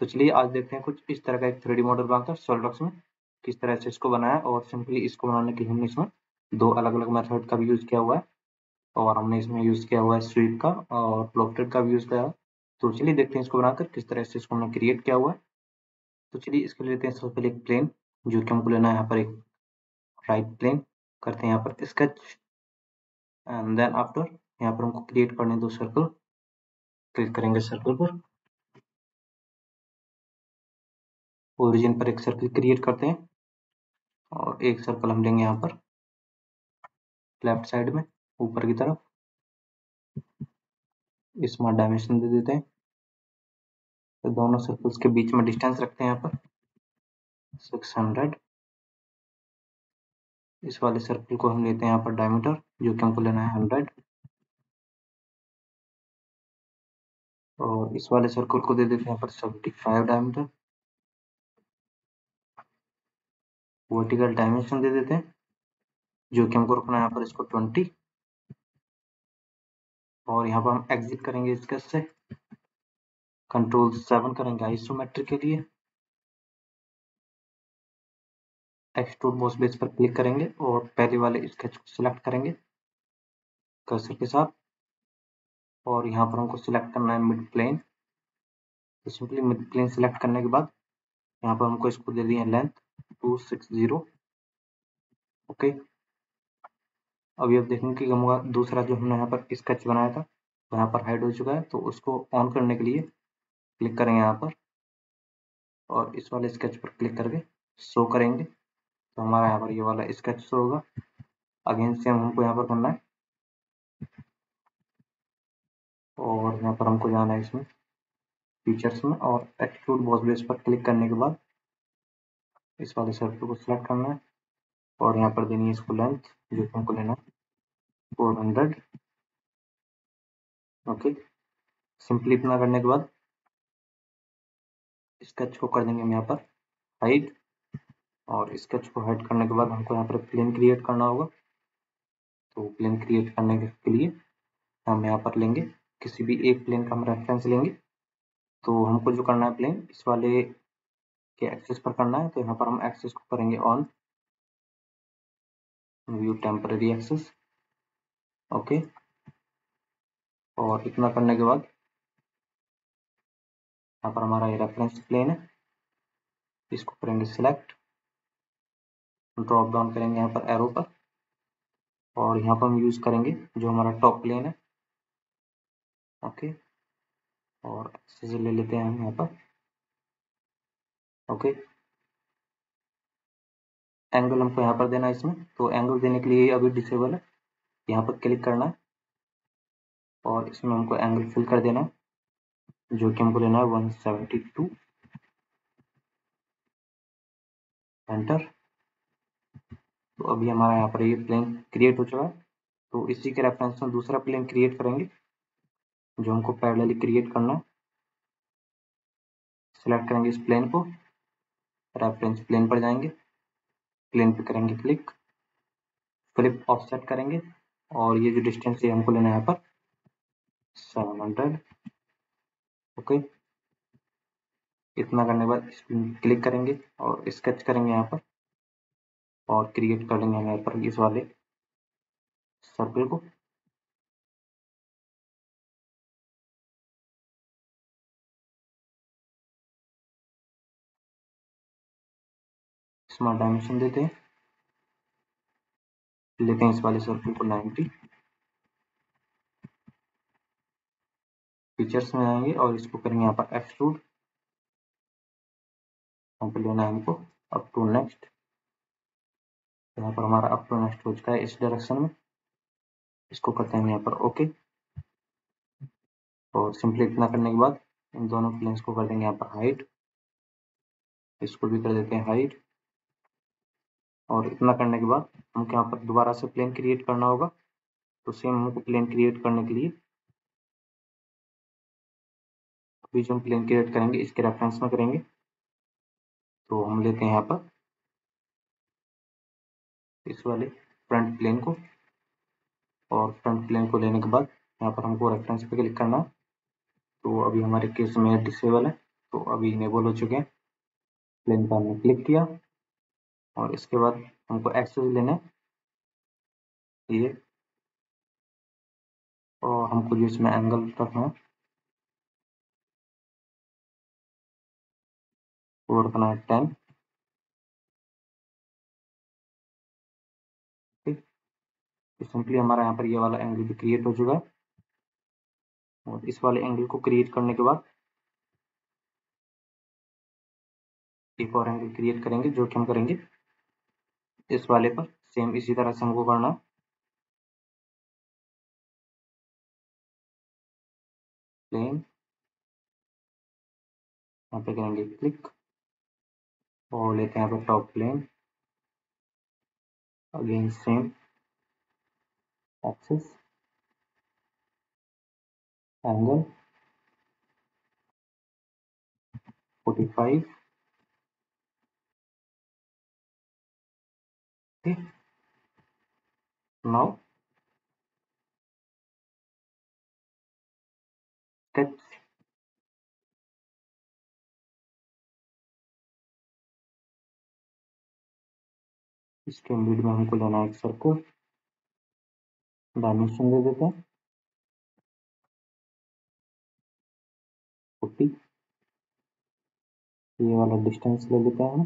तो चलिए आज देखते हैं कुछ इस तरह का एक 3D मॉडल बनाकर सॉलिडवर्क्स में किस तरह से इसको बनाया, और सिंपली इसको बनाने के लिए हमने इसमें दो अलग-अलग मेथड का भी यूज़ किया हुआ है, और हमने इसमें यूज़ किया हुआ है स्वीप का और प्लॉटेड का भी यूज़ किया है। तो चलिए देखते हैं इसको बनाकर किस तरह से इसको हमने क्रिएट किया हुआ है। तो चलिए इसके लिए लेते हैं सबसे पहले एक प्लेन, जो कि हमको लेना है यहाँ पर एक राइट प्लेन। करते हैं यहाँ पर स्केच एंड देन आफ्टर यहाँ पर हमको क्रिएट करने दो सर्कल। क्लिक करेंगे सर्कल पर, ओरिजिन पर एक सर्कल क्रिएट करते हैं और एक सर्कल हम लेंगे यहाँ पर लेफ्ट साइड में ऊपर की तरफ। इसमें डायमेंशन दे देते हैं, तो दोनों सर्कल्स के बीच में डिस्टेंस रखते हैं यहाँ पर 600। इस वाले सर्कल को हम लेते हैं यहाँ पर डायमीटर, जो कि हमको लेना है 100, और इस वाले सर्कल को दे देते हैं यहाँ पर 75 डायमीटर। वर्टिकल डायमेंशन दे देते हैं, जो कि हमको रखना है यहाँ पर इसको 20, और यहाँ पर हम एग्जिट करेंगे इसके से, कंट्रोल 7 करेंगे आइसोमेट्रिक के लिए, एक्सट्रूड बॉस बेस पर क्लिक करेंगे और पहले वाले स्केच को सिलेक्ट करेंगे कर्सर के साथ, और यहाँ पर हमको सिलेक्ट करना है मिड प्लेन। तो सिंपली मिड प्लेन सिलेक्ट करने के बाद यहाँ पर हमको इसको दे दिए लेंथ 260। ओके, अभी आप देखेंगे कि हमारा दूसरा जो हमने यहाँ पर स्केच बनाया था वो यहाँ पर हाइड हो चुका है। तो उसको ऑन करने के लिए क्लिक करेंगे यहाँ पर और इस वाले स्केच पर क्लिक करके शो करेंगे, तो हमारा यहाँ पर ये वाला स्केच शो होगा। अगेन सेम हमको यहाँ पर करना है, और यहाँ पर हमको जाना है इसमें फीचर्स में, और एक्सट्रूड बॉस बेस पर क्लिक करने के बाद इस वाले सर्कल को सिलेक्ट करना है और यहाँ पर देनी है इसको लेंथ, जो कि हमको लेना है 400। ओके, सिंपली इतना करने के बाद स्केच को कर देंगे हम यहाँ पर हाइड, और स्केच को हाइड करने के बाद हमको यहाँ पर प्लेन क्रिएट करना होगा। तो प्लेन क्रिएट करने के लिए हम यहाँ पर लेंगे किसी भी एक प्लेन का हम रेफरेंस लेंगे। तो हमको जो करना है प्लेन इस वाले के एक्सेस पर करना है, तो यहाँ पर हम एक्सेस को करेंगे on, view temporary access. Okay, और इतना करने के बाद यहाँ पर हमारा ये रेफरेंस प्लेन है, इसको करेंगे सिलेक्ट, ड्रॉप डाउन करेंगे यहाँ पर एरो पर, और यहाँ पर हम यूज करेंगे जो हमारा टॉप प्लेन है। ओके, और एक्सेस ले लेते हैं हम यहाँ पर। ओके, एंगल हमको यहाँ पर देना है इसमें, तो एंगल देने के लिए अभी डिसेबल है, यहाँ पर क्लिक करना है और इसमें हमको एंगल फिल कर देना है, जो कि हमको लेना है 172। एंटर। तो अभी हमारा यहाँ पर ये प्लेन क्रिएट हो चुका है। तो इसी के रेफरेंस में दूसरा प्लेन क्रिएट करेंगे जो हमको पैरेलली क्रिएट करना है। सिलेक्ट करेंगे इस प्लेन को, रेफरेंस प्लेन पर जाएंगे, प्लेन पे करेंगे क्लिक, फ्लिप ऑफसेट करेंगे, और ये जो डिस्टेंस है हमको लेना है यहाँ पर 700। ओके, इतना करने के बाद क्लिक करेंगे और स्केच करेंगे यहाँ पर, और क्रिएट कर लेंगे यहाँ पर इस वाले सर्कल को। इसमें डायमेंशन देते हैं, लेते हैं इस वाले सर्कल को 90। फीचर्स में आएंगे और इसको करेंगे यहाँ पर एक्सट्रूड, यहाँ पर लेना है हमको अप टू नेक्स्ट। यहाँ पर हमारा अप टू नेक्स्ट हो चुका है इस डायरेक्शन में, इसको करते हैं यहाँ पर ओके। और सिंपली इतना करने के बाद इन दोनों प्लेन्स को कर देंगे यहाँ पर हाइट, इसको भी कर देते हैं हाइट। और इतना करने के बाद हमको यहाँ पर दोबारा से प्लेन क्रिएट करना होगा। तो सेम हमको प्लेन क्रिएट करने के लिए अभी जो हम प्लेन क्रिएट करेंगे इसके रेफरेंस में करेंगे। तो हम लेते हैं यहाँ पर इस वाले फ्रंट प्लेन को, और फ्रंट प्लेन को लेने के बाद यहाँ पर हमको रेफरेंस पे क्लिक करना है। तो अभी हमारे केस में डिसेबल है, तो अभी इनेबल हो चुके हैं। प्लेन पर हमने क्लिक किया और इसके बाद हमको एक्सेस लेना है ये, और हमको जो इसमें एंगल रखना है वो रखना है 10। ठीक, तो सिंपली हमारा यहाँ पर ये वाला एंगल भी क्रिएट हो चुका है। और इस वाले एंगल को क्रिएट करने के बाद एक और एंगल क्रिएट करेंगे, जो कि हम करेंगे इस वाले पर। सेम इसी तरह से हमको करना है। प्लेन, यहाँ पे करेंगे क्लिक और लेते हैं यहाँ पे top plane, again same axis, angle 45। ठीक, नाउ स्केच। इसके मिड में हमको लेना है एक सर्कल, डायमेंशन दे देते हैं 40। ये वाला डिस्टेंस ले लेते हैं हम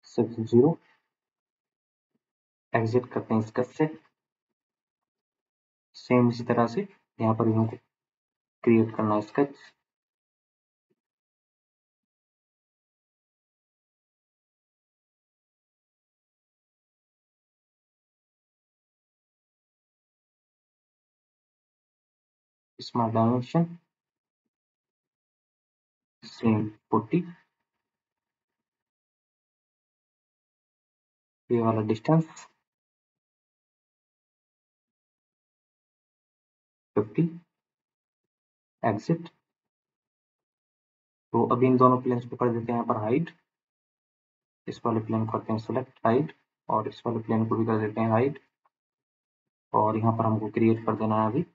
60। एग्जिट करते हैं इसका से। सेम इसी तरह से यहाँ पर भी हमको क्रिएट करना है स्केच। Small dimension same 40। ये वाला डिस्टेंस 50। एग्जिट। तो अभी इन दोनों प्लेन्स पे कर देते हैं यहाँ पर हाइड। इस वाले प्लेन को करते हैं सेलेक्ट हाइड, और इस वाले प्लेन को भी कर देते हैं हाइड। और यहाँ पर हमको क्रिएट कर देना है अभी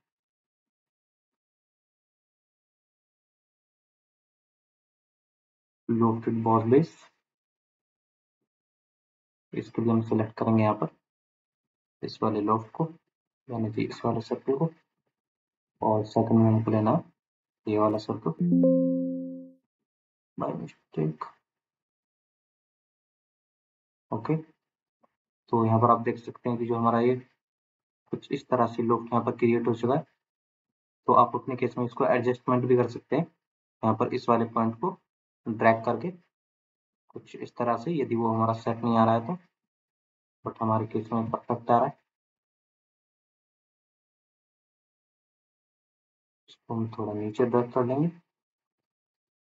लोफ्टेड बॉस बेस। इसके लिए हम सेलेक्ट करेंगे यहाँ पर इस वाले लोफ्ट को, यानी कि इस वाले सर्कल को, और सेकंड में हमको लेना ये वाला सर्कल बाय मिस्टेक। ओके, तो यहाँ पर आप देख सकते हैं कि जो हमारा ये कुछ इस तरह से लोफ्ट यहाँ पर क्रिएट हो चुका है। तो आप अपने केस में इसको एडजस्टमेंट भी कर सकते हैं यहाँ पर इस वाले पॉइंट को ड्रैग करके कुछ इस तरह से, यदि वो हमारा सेट नहीं आ रहा है तो। बट हमारे केस में परफेक्ट आ रहा है। इसको हम थोड़ा नीचे ड्रैग कर लेंगे।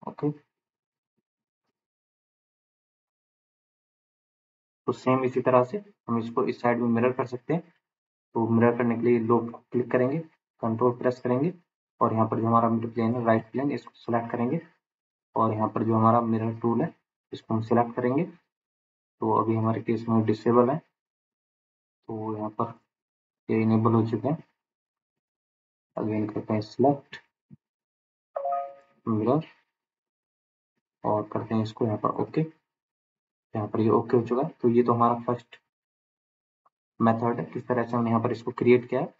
ओके, तो सेम इसी तरह से हम इसको इस साइड में मिरर कर सकते हैं। तो मिरर करने के लिए लोब को क्लिक करेंगे, कंट्रोल प्रेस करेंगे, और यहाँ पर जो हमारा मिड प्लेन है राइट प्लेन, इसको सिलेक्ट करेंगे, और यहाँ पर जो हमारा मिरर टूल है इसको हम सिलेक्ट करेंगे। तो अभी हमारे केस में डिसेबल है, तो यहाँ पर ये इनेबल हो चुके हैं। अगेन करते हैं सिलेक्ट मिरर और करते हैं इसको यहाँ पर ओके। यहाँ पर ये ओके हो चुका है। तो ये तो हमारा फर्स्ट मेथड है, किस तरह से हमने यहाँ पर इसको क्रिएट किया है।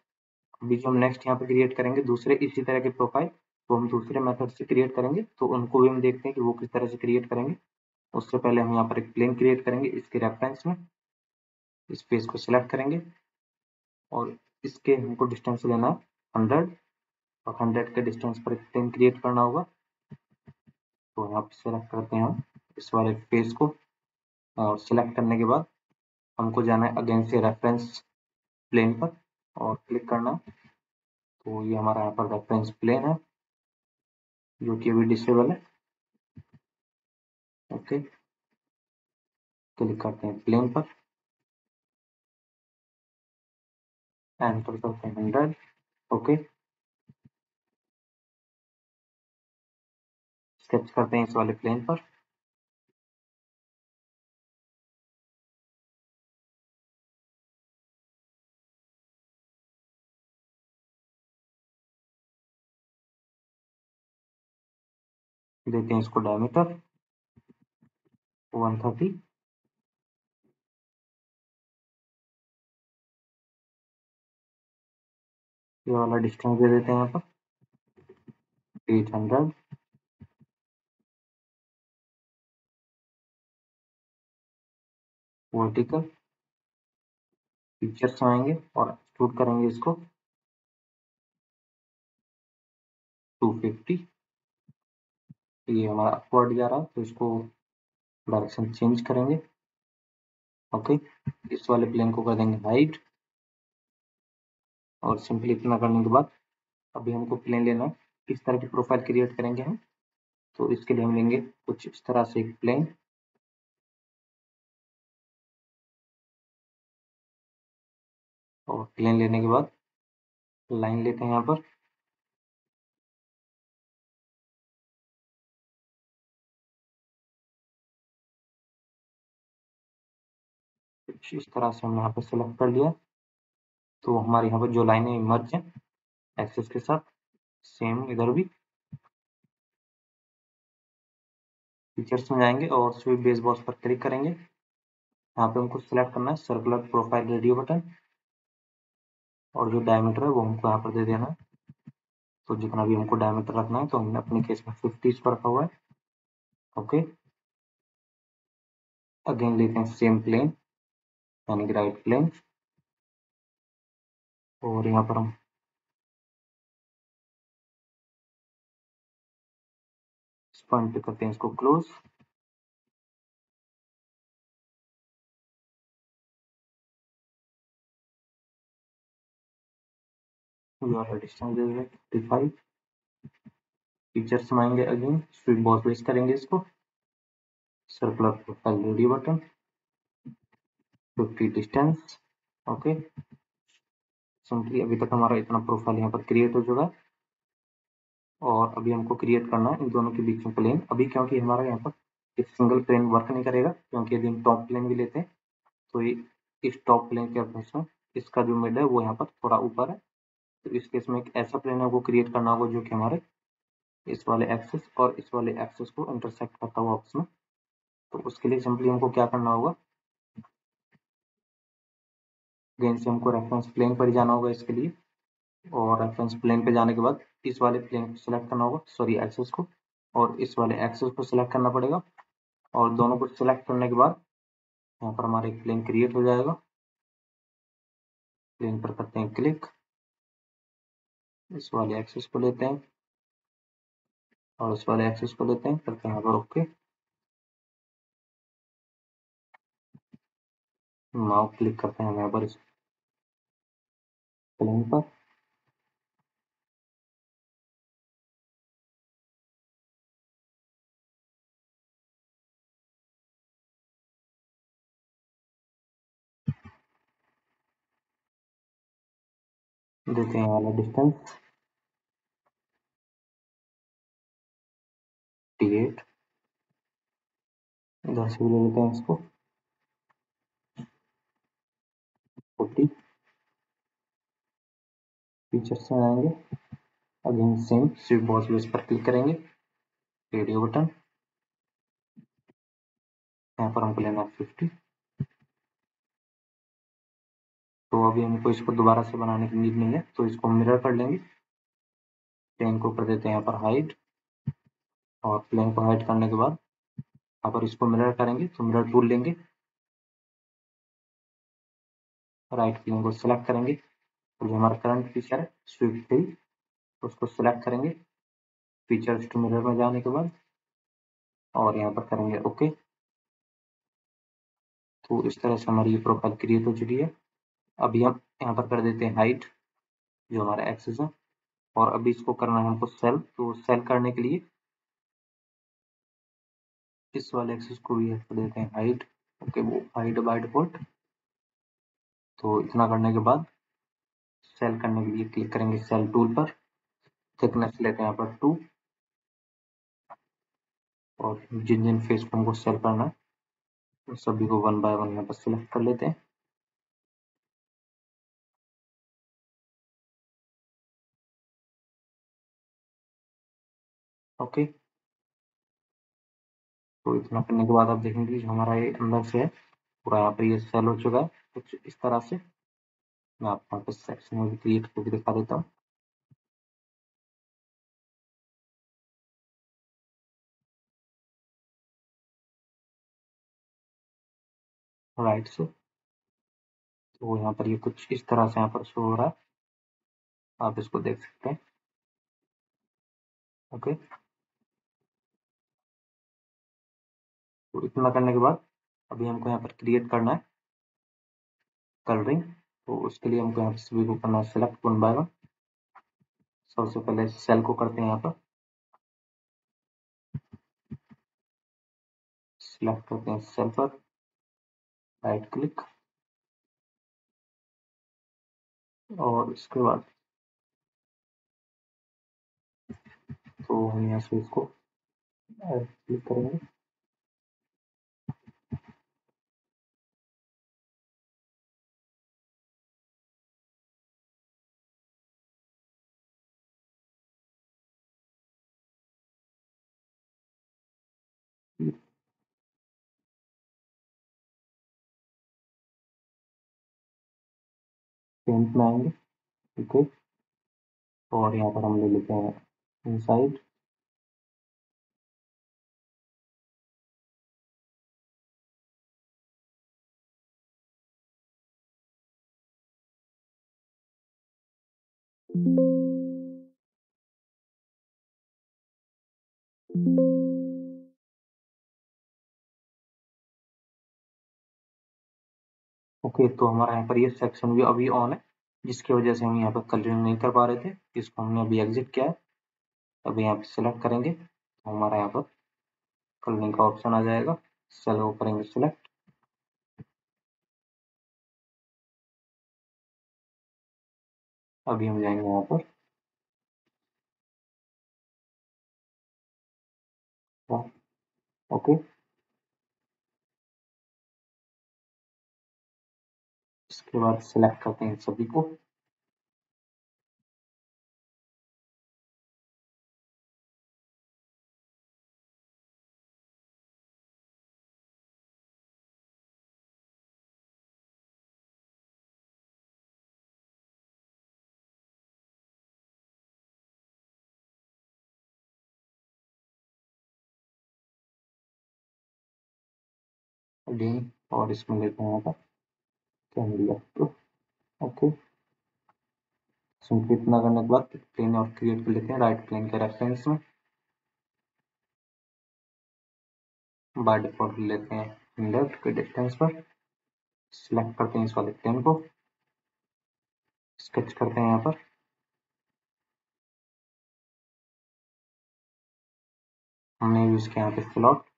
अभी जो हम नेक्स्ट यहाँ पर क्रिएट करेंगे दूसरे इसी तरह के प्रोफाइल, तो हम दूसरे मेथड से क्रिएट करेंगे, तो उनको भी हम देखते हैं कि वो किस तरह से क्रिएट करेंगे। उससे पहले हम यहाँ पर एक प्लेन क्रिएट करेंगे इसके रेफरेंस में। इस फेस को सिलेक्ट करेंगे और इसके हमको डिस्टेंस लेना है 100, और 100 के डिस्टेंस पर एक प्लेन क्रिएट करना होगा। तो यहाँ पर सिलेक्ट करते हैं हम इस वाले फेस को, और सिलेक्ट करने के बाद हमको जाना है अगेन से रेफरेंस प्लेन पर और क्लिक करना। तो ये हमारा यहाँ पर रेफरेंस प्लेन है जो कि अभी डिसेबल है। ओके, क्लिक करते हैं प्लेन पर, एंटर करते हैं 100। ओके, स्केच करते हैं इस वाले प्लेन पर। देते हैं इसको डायमीटर 130, ये वाला डिस्टेंस दे देते हैं यहाँ पर 800, वर्टिकल फीचर्स में आएंगे और एक्सट्रूड करेंगे इसको 250, ये हमारा अपवर्ड जा रहा है तो इसको डायरेक्शन चेंज करेंगे। ओके, इस वाले प्लेन को कर देंगे हाइट, और सिंपली इतना करने के बाद अभी हमको प्लेन लेना है, किस तरह की प्रोफाइल क्रिएट करेंगे हम, तो इसके लिए हम लेंगे कुछ इस तरह से एक प्लेन, और प्लेन लेने के बाद लाइन लेते हैं यहाँ पर, कुछ इस तरह से हमने यहाँ पर सिलेक्ट कर लिया। तो हमारे यहाँ पर जो लाइनें मर्ज हैं एक्सेस के साथ, सेम इधर भी फीचर्स में जाएंगे और स्वीप बेस बॉक्स पर क्लिक करेंगे। यहाँ पे हमको सिलेक्ट करना है सर्कुलर प्रोफाइल रेडियो बटन, और जो डायमीटर है वो हमको यहाँ पर दे देना है। तो जितना भी हमको डायमीटर रखना है, तो हमने अपने केस में 50 पर रखा हुआ है। ओके, अगेन लेते हैं सेम प्लेन यानी कि राइट प्लेन, और यहाँ पर हम इस पॉइंट पे करते हैं इसको क्लोज। डिस्टेंस दे देंगे 55, फीचर्स में आएंगे, अगेन स्वीप बॉक्स बेस करेंगे इसको circular profile radio button 50 distance. Okay, simply अभी तक हमारा इतना प्रोफाइल यहाँ पर क्रिएट हो चुका है, और अभी हमको क्रिएट करना है इन दोनों के बीच में प्लेन। अभी क्योंकि हमारा यहाँ पर एक सिंगल प्लेन वर्क नहीं करेगा, क्योंकि यदि हम टॉप प्लेन भी लेते हैं तो ये इस टॉप प्लेन के अप्रोच में इसका जो मिड है वो यहाँ पर थोड़ा ऊपर है। तो इस केस में एक ऐसा प्लेन है वो क्रिएट करना होगा जो कि हमारे इस वाले एक्सिस और इस वाले एक्सिस को इंटरसेक्ट करता हुआ आपस में। तो उसके लिए सिंपली हमको क्या करना होगा, अगेन से हमको रेफरेंस प्लेन पर ही जाना होगा इसके लिए, और रेफरेंस प्लेन पे जाने के बाद इस वाले प्लेन को सिलेक्ट करना होगा, सॉरी एक्सिस को, और इस वाले एक्सिस को सिलेक्ट करना पड़ेगा। और दोनों को सिलेक्ट करने के बाद यहाँ पर हमारा एक प्लेन क्रिएट हो जाएगा। प्लेन पर करते हैं क्लिक, इस वाले एक्सिस को लेते हैं और इस वाले एक्सिस को लेते हैं, करते हैं यहाँ पर ओके। नाउ क्लिक करते हैं यहाँ पर इस प्लेन पर, देते हैं वाला डिस्टेंस 58, इधर से भी ले लेते हैं इसको 40, फीचर्स में आएंगे, again same switch box base पर क्लिक करेंगे, रेडियो बटन, यहाँ पर हमको लेना है 50। तो अभी हमको इसको दोबारा से बनाने की नीड नहीं है, तो इसको मिरर कर लेंगे। प्लेन को कर देते हैं यहाँ पर हाइड, और प्लेन को हाइड करने के बाद यहाँ पर इसको मिरर करेंगे, तो मिरर टूल लेंगे, राइट प्लेन को सिलेक्ट करेंगे, तो जो हमारा करंट फीचर है स्विफ्ट हिल, उसको सिलेक्ट करेंगे फीचर्स टू मिरर में जाने के बाद, और यहाँ पर करेंगे ओके। तो इस तरह से हमारी ये प्रोफाइल क्रिएट हो चुकी है। अभी हम यहाँ पर कर देते हैं हाइट, जो हमारा एक्सेस है, और अभी इसको करना है हमको सेल। तो सेल करने के लिए इस वाले एक्सेस को भी कर देते हैं हाइट, ओके, वो हाइट बाय डिफॉल्ट। तो इतना करने के बाद सेल करने के लिए क्लिक करेंगे सेल टूल पर, थिकनेस लेते हैं यहाँ पर 2, और जिन जिन फेस को हमको सेल करना है उन सभी को 1 बाय 1 यहाँ पर सिलेक्ट कर लेते हैं। ओके, तो इतना करने के बाद आप देखेंगे जो हमारा ये अंदर से है पूरा यहाँ पर ये सेल हो चुका है कुछ इस तरह से। मैं आपको यहाँ पे सेक्शन में भी क्रिएट करके दिखा देता हूँ। राइट से तो यहाँ पर ये कुछ इस तरह से यहाँ पर शो हो रहा है, आप इसको देख सकते हैं। ओके, तो इतना करने के बाद अभी हमको यहाँ पर क्रिएट करना है कलरिंग। तो उसके लिए हमको यहाँ पर सभी को करना है सेलेक्ट वन बाय वन। सबसे पहले सेल को करते हैं यहाँ पर सिलेक्ट करते हैं सेल पर, राइट क्लिक और इसके बाद तो हम यहाँ से इसको क्लिक करेंगे। पेंट में आएंगे, ठीक है, और यहाँ पर हम ले लेते हैं इनसाइड। ओके, तो हमारा यहाँ पर ये सेक्शन भी अभी ऑन है, जिसकी वजह से हम यहाँ पर कलरिंग नहीं कर पा रहे थे। इसको हमने अभी एग्जिट किया है। अभी यहाँ पे सिलेक्ट करेंगे तो हमारा यहाँ पर कलरिंग का ऑप्शन आ जाएगा। सेल को करेंगे सिलेक्ट। अभी हम जाएंगे यहाँ पर ओके, इसके बाद सिलेक्ट करते हैं सभी को। अगेन और इसमें लेते हैं यहाँ पर कैमरा। ओके, सिंपली इतना करने के बाद प्लेन और क्रिएट कर लेते हैं राइट प्लेन के रेफरेंस में। बाय डिफॉल्ट लेते हैं लेफ्ट के डिस्टेंस पर। सिलेक्ट करते हैं इस वाले प्लेन को, स्केच करते हैं यहाँ पर। हमने यूज किया यहाँ पे स्लॉट।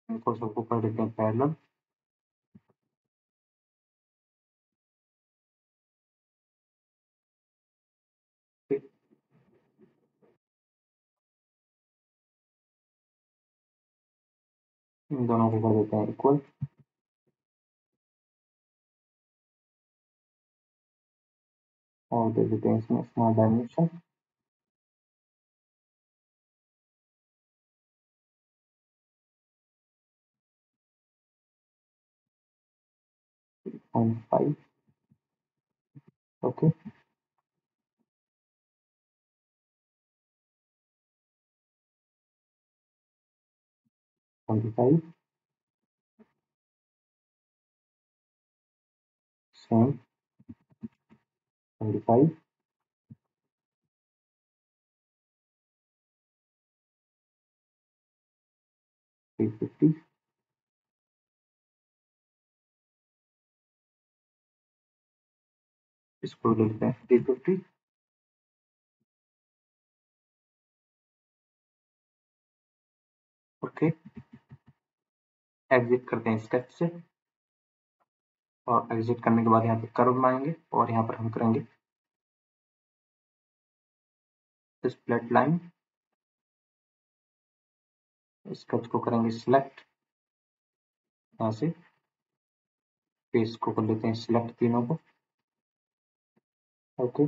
इनको सबको कर देते हैं पैरेलल। इन दोनों को कर देते हैं इक्वल और दे देते हैं इसमें स्मॉल डायमेंशन 0.5। ओके, 25 सेम 25 350 इसको ले लेते हैं 350। ओके, एग्जिट करते हैं स्केच से, और एग्जिट करने के बाद यहाँ पे कर्व बनाएंगे और यहाँ पर हम करेंगे स्प्लिट लाइन। स्केच को करेंगे सिलेक्ट यहाँ से, फेस को कर लेते हैं सिलेक्ट तीनों को। ओके,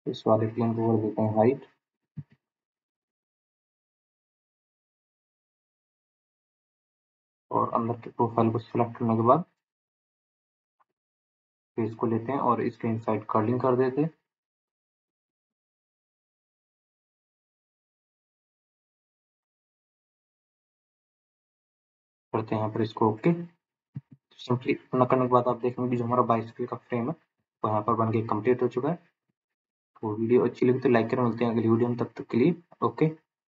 इस वाले प्लेन को कर देते हैं हाइट, और अंदर के प्रोफाइल को सिलेक्ट करने के बाद फेस को लेते हैं और इसके इनसाइड कर्लिंग कर देते हैं। करते हैं यहाँ पर इसको ओके। सिंपली इतना करने के बाद आप देखेंगे कि जो हमारा बाइसिकल का फ्रेम है वो यहाँ पर बन के कंप्लीट हो चुका है। तो वीडियो अच्छी लगी तो लाइक करें, मिलते हैं अगली वीडियो में, तब तक के लिए ओके।